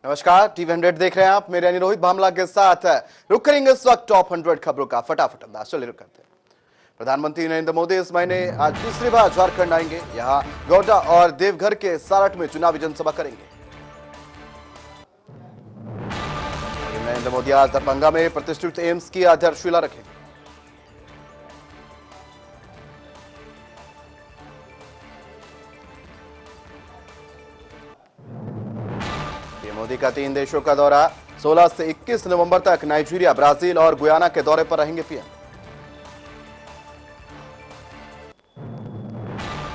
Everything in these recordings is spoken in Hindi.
नमस्कार, टीवी 100 देख रहे हैं आप। मेरे यानी रोहित भामला के साथ रुक करेंगे इस वक्त टॉप 100 खबरों का फटाफट अंदाज। चलिए रुक करते हैं। प्रधानमंत्री नरेंद्र मोदी इस महीने आज तीसरी बार झारखंड आएंगे। यहां गोड्डा और देवघर के सारठ में चुनावी जनसभा करेंगे। नरेंद्र मोदी आज दरभंगा में प्रतिष्ठित एम्स की आधारशिला रखेंगे। मोदी का 3 देशों का दौरा 16 से 21 नवंबर तक नाइजीरिया, ब्राजील और गुयाना के दौरे पर रहेंगे पीएम।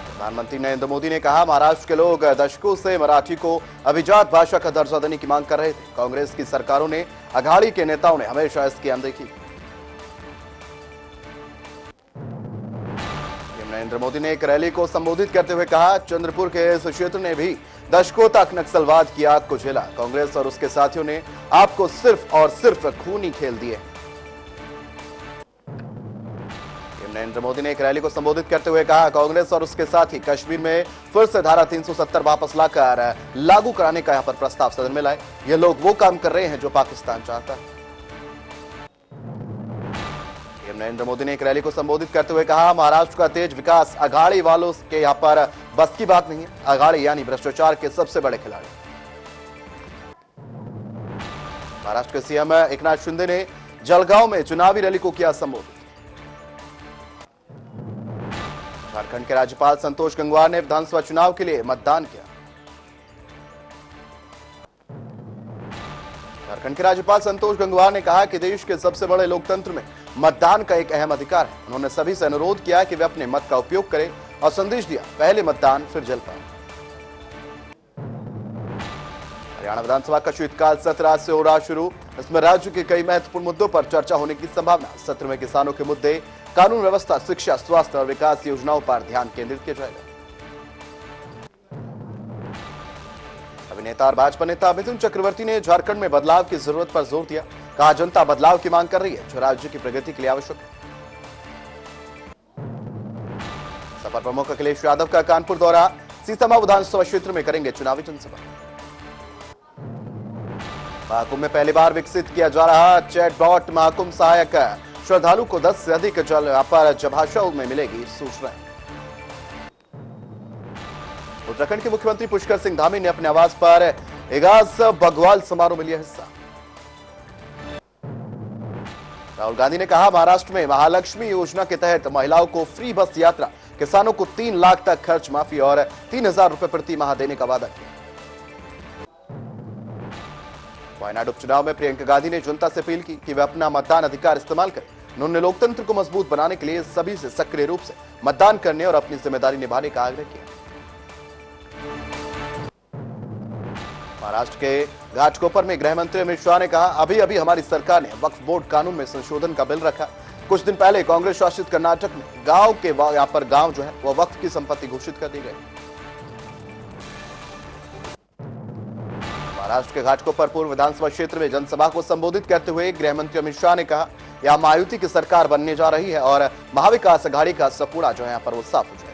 प्रधानमंत्री नरेंद्र मोदी ने कहा, महाराष्ट्र के लोग दशकों से मराठी को अभिजात भाषा का दर्जा देने की मांग कर रहे थे। कांग्रेस की सरकारों ने, अघाड़ी के नेताओं ने हमेशा इसकी अनदेखी की। नरेंद्र मोदी ने एक रैली को संबोधित करते हुए कहा, चंद्रपुर के इस क्षेत्र ने भी दशकों तक नक्सलवाद की आग को झेला। कांग्रेस और उसके साथियों ने आपको सिर्फ और सिर्फ खूनी खेल दिए। नरेंद्र मोदी ने एक रैली को संबोधित करते हुए कहा, कांग्रेस और उसके साथी कश्मीर में फिर से धारा 370 वापस लाकर लागू कराने का यहां पर प्रस्ताव सदन में लाए। ये लोग वो काम कर रहे हैं जो पाकिस्तान चाहता है। नरेंद्र मोदी ने एक रैली को संबोधित करते हुए कहा, महाराष्ट्र का तेज विकास अघाड़ी वालों के यहां पर बस की बात नहीं है। अघाड़ी यानी भ्रष्टाचार के सबसे बड़े खिलाड़ी। महाराष्ट्र के सीएम एकनाथ शिंदे ने जलगांव में चुनावी रैली को किया संबोधित। झारखंड के राज्यपाल संतोष गंगवार ने विधानसभा चुनाव के लिए मतदान किया। झारखंड के राज्यपाल संतोष गंगवार ने कहा कि देश के सबसे बड़े लोकतंत्र में मतदान का एक अहम अधिकार है। उन्होंने सभी से अनुरोध किया कि वे अपने मत का उपयोग करें और संदेश दिया, पहले मतदान फिर जलपान। हरियाणा विधानसभा का शीतकाल सत्र आज से हो रहा शुरू। इसमें राज्य के कई महत्वपूर्ण मुद्दों पर चर्चा होने की संभावना। सत्र में किसानों के मुद्दे, कानून व्यवस्था, शिक्षा, स्वास्थ्य और विकास योजनाओं पर ध्यान केंद्रित किया जाएगा। अभिनेता और भाजपा नेता मिथुन चक्रवर्ती ने झारखंड में बदलाव की जरूरत पर जोर दिया। कहा, जनता बदलाव की मांग कर रही है जो राज्य की प्रगति के लिए आवश्यक है। सपा प्रमुख अखिलेश यादव का कानपुर दौरा। सीतामा विधानसभा क्षेत्र में करेंगे चुनावी जनसभा। महाकुंभ में पहली बार विकसित किया जा रहा चैटबॉट महाकुंभ सहायक श्रद्धालु को 10 से अधिक भाषाओं में मिलेगी सूचनाएं। उत्तराखंड के मुख्यमंत्री पुष्कर सिंह धामी ने अपने आवास पर इगास बघवाल समारोह में लिया हिस्सा। राहुल गांधी ने कहा, महाराष्ट्र में महालक्ष्मी योजना के तहत महिलाओं को फ्री बस यात्रा, किसानों को 3 लाख तक खर्च माफी और 3000 रुपए प्रति माह देने का वादा किया। वायनाड उपचुनाव में प्रियंका गांधी ने जनता से अपील की कि वे अपना मतदान अधिकार इस्तेमाल करें। उन्होंने लोकतंत्र को मजबूत बनाने के लिए सभी से सक्रिय रूप से मतदान करने और अपनी जिम्मेदारी निभाने का आग्रह किया। महाराष्ट्र के घाटकोपर में गृह मंत्री अमित शाह ने कहा, अभी अभी हमारी सरकार ने वक्फ बोर्ड कानून में संशोधन का बिल रखा। कुछ दिन पहले कांग्रेस शासित कर्नाटक में गांव के यहां पर गांव जो है वो वक्फ की संपत्ति घोषित कर दी गई। महाराष्ट्र के घाटकोपर पूर्व विधानसभा क्षेत्र में जनसभा को संबोधित करते हुए गृह मंत्री अमित शाह ने कहा, यहां महायुति की सरकार बनने जा रही है और महाविकास अघाड़ी का सपूरा जो है यहाँ पर वो साफ हो जाएगा।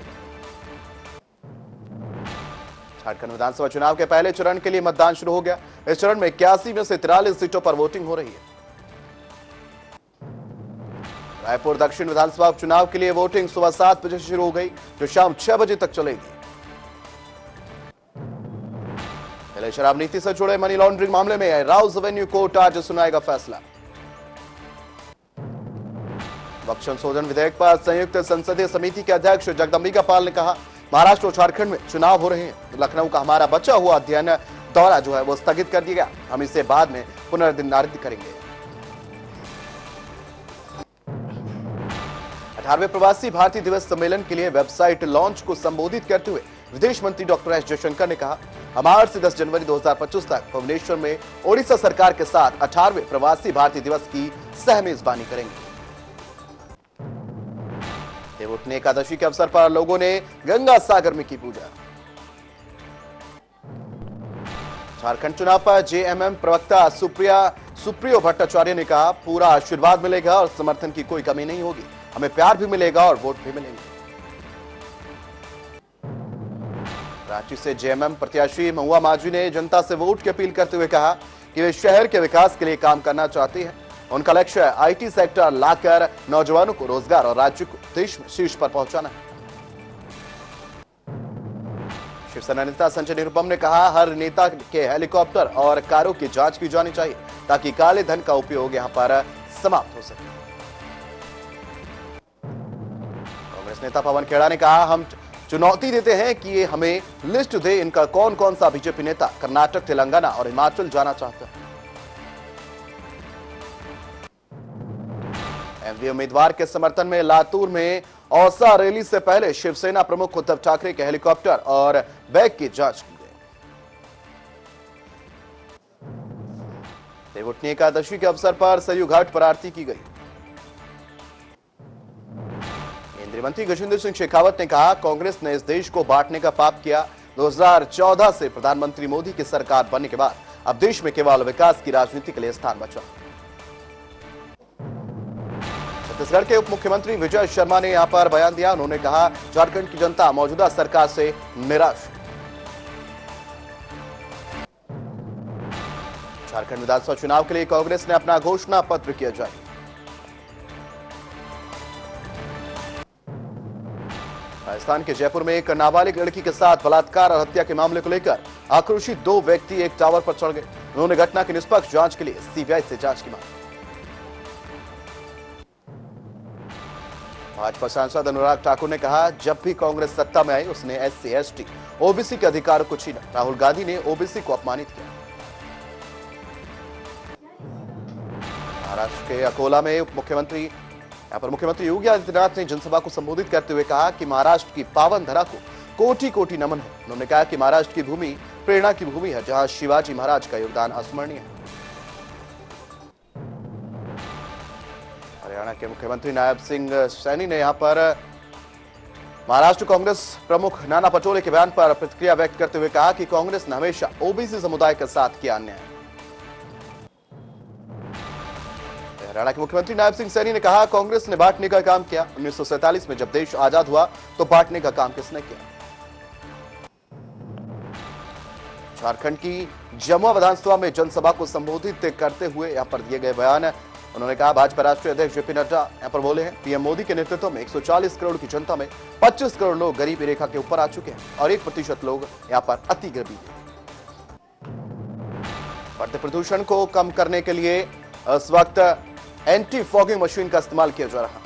झारखंड विधानसभा चुनाव के पहले चरण के लिए मतदान शुरू हो गया। इस चरण में 81 में से 43 सीटों पर वोटिंग हो रही है। रायपुर दक्षिण विधानसभा उपचुनाव के लिए वोटिंग सुबह 7 बजे शुरू हो गई, जो शाम 6 बजे तक चलेगी। पहले शराब नीति से जुड़े मनी लॉन्ड्रिंग मामले में राउज एवेन्यू कोर्ट आज सुनाएगा फैसला। वक्फ संशोधन विधेयक पर संयुक्त संसदीय समिति के अध्यक्ष जगदम्बिका पाल ने कहा, महाराष्ट्र और झारखंड में चुनाव हो रहे हैं। लखनऊ का हमारा बचा हुआ अध्ययन दौरा जो है वो स्थगित कर दिया गया। हम इसे बाद में पुनर्निर्धारित करेंगे। 18वें प्रवासी भारतीय दिवस सम्मेलन के लिए वेबसाइट लॉन्च को संबोधित करते हुए विदेश मंत्री डॉक्टर एस जयशंकर ने कहा, हम 8 से 10 जनवरी 2025 तक भुवनेश्वर में ओडिशा सरकार के साथ 18वें प्रवासी भारतीय दिवस की सह मेजबानी करेंगे। देवउठनी एकादशी के अवसर पर लोगों ने गंगा सागर में की पूजा। झारखंड चुनाव पर जेएमएम प्रवक्ता सुप्रियो भट्टाचार्य ने कहा, पूरा आशीर्वाद मिलेगा और समर्थन की कोई कमी नहीं होगी। हमें प्यार भी मिलेगा और वोट भी मिलेंगे। रांची से जेएमएम प्रत्याशी महुआ माझी ने जनता से वोट की अपील करते हुए कहा कि वे शहर के विकास के लिए काम करना चाहती हैं। उनका लक्ष्य आईटी सेक्टर लाकर नौजवानों को रोजगार और राज्य को देश में शीर्ष पर पहुंचाना है। शिवसेना नेता संजय निरुपम ने कहा, हर नेता के हेलीकॉप्टर और कारों की जांच की जानी चाहिए ताकि काले धन का उपयोग यहां पर समाप्त हो सके। कांग्रेस नेता पवन खेड़ा ने कहा, हम चुनौती देते हैं कि ये हमें लिस्ट दे इनका कौन कौन सा बीजेपी नेता कर्नाटक, तेलंगाना और हिमाचल जाना चाहते हैं। एमपी उम्मीदवार के समर्थन में लातूर में औसा रैली से पहले शिवसेना प्रमुख उद्धव ठाकरे के हेलीकॉप्टर और बैग की जांच की गई। देवउठनी एकादशी के अवसर पर सरयू घाट पर आरती की गई। केंद्रीय मंत्री गजेंद्र सिंह शेखावत ने कहा, कांग्रेस ने इस देश को बांटने का पाप किया। 2014 से प्रधानमंत्री मोदी की सरकार बनने के बाद अब देश में केवल विकास की राजनीति के लिए स्थान बचा। छत्तीसगढ़ के उप मुख्यमंत्री विजय शर्मा ने यहां पर बयान दिया। उन्होंने कहा, झारखंड की जनता मौजूदा सरकार से निराश है। झारखंड विधानसभा चुनाव के लिए कांग्रेस ने अपना घोषणा पत्र किया जारी। राजस्थान के जयपुर में एक नाबालिग लड़की के साथ बलात्कार और हत्या के मामले को लेकर आक्रोशित दो व्यक्ति एक टावर पर चढ़ गए। उन्होंने घटना की निष्पक्ष जांच के लिए सीबीआई से जांच की मांग। भाजपा सांसद अनुराग ठाकुर ने कहा, जब भी कांग्रेस सत्ता में आई उसने एससी, एसटी, ओबीसी के अधिकारों को छीना। राहुल गांधी ने ओबीसी को अपमानित किया। महाराष्ट्र के अकोला में मुख्यमंत्री योगी आदित्यनाथ ने जनसभा को संबोधित करते हुए कहा कि महाराष्ट्र की पावन धरा को कोटि कोटि नमन है। उन्होंने कहा कि महाराष्ट्र की भूमि प्रेरणा की भूमि है, जहां शिवाजी महाराज का योगदान अस्मरणीय है। हरियाणा के मुख्यमंत्री नायब सिंह सैनी ने यहां पर महाराष्ट्र कांग्रेस प्रमुख नाना पटोले के बयान पर प्रतिक्रिया व्यक्त करते हुए कहा कि कांग्रेस ने हमेशा ओबीसी समुदाय के साथ किया अन्याय। हरियाणा के मुख्यमंत्री नायब सिंह सैनी ने कहा, कांग्रेस ने बांटने का काम किया। 1947 में जब देश आजाद हुआ तो बांटने का काम किसने किया? झारखंड की जमुआ विधानसभा में जनसभा को संबोधित करते हुए यहां पर दिए गए बयान। उन्होंने कहा, भाजपा राष्ट्रीय अध्यक्ष जेपी नड्डा यहां पर बोले हैं, पीएम मोदी के नेतृत्व में 140 करोड़ की जनता में 25 करोड़ लोग गरीबी रेखा के ऊपर आ चुके हैं और 1% लोग यहां पर अति गरीबी है। बढ़ते प्रदूषण को कम करने के लिए इस वक्त एंटी फॉगिंग मशीन का इस्तेमाल किया जा रहा है।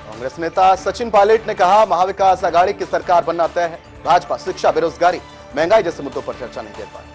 कांग्रेस नेता सचिन पायलट ने कहा, महाविकास आघाड़ी की सरकार बनना तय है। भाजपा शिक्षा, बेरोजगारी, महंगाई जैसे मुद्दों पर चर्चा नहीं कर पाई।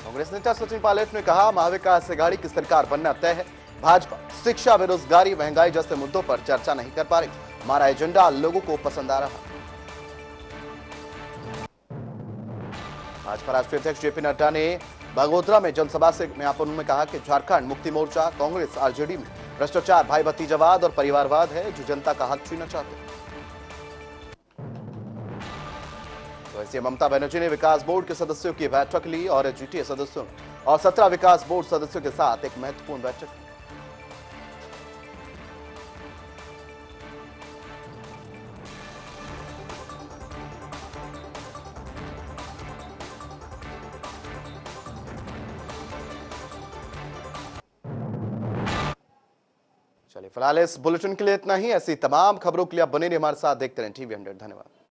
कांग्रेस नेता सचिन पायलट ने कहा, महाविकास आघाड़ी की सरकार बनना तय है। भाजपा शिक्षा, बेरोजगारी, महंगाई जैसे मुद्दों पर चर्चा नहीं कर पा रही। हमारा एजेंडा लोगों को पसंद आ रहा। भाजपा राष्ट्रीय अध्यक्ष जेपी नड्डा ने बगोदरा में जनसभा से उन्होंने कहा कि झारखंड मुक्ति मोर्चा, कांग्रेस, आरजेडी में भ्रष्टाचार, भाई भतीजावाद और परिवारवाद है जो जनता का हक छीनना चाहते हैं। वैसे ममता बनर्जी ने विकास बोर्ड के सदस्यों की बैठक ली और जीटीए सदस्यों और 17 विकास बोर्ड सदस्यों के साथ एक महत्वपूर्ण बैठक की। चलिए, फिलहाल इस बुलेटिन के लिए इतना ही। ऐसी तमाम खबरों के लिए आप बने रहिए हमारे साथ, देखते रहें टीवी 100। धन्यवाद।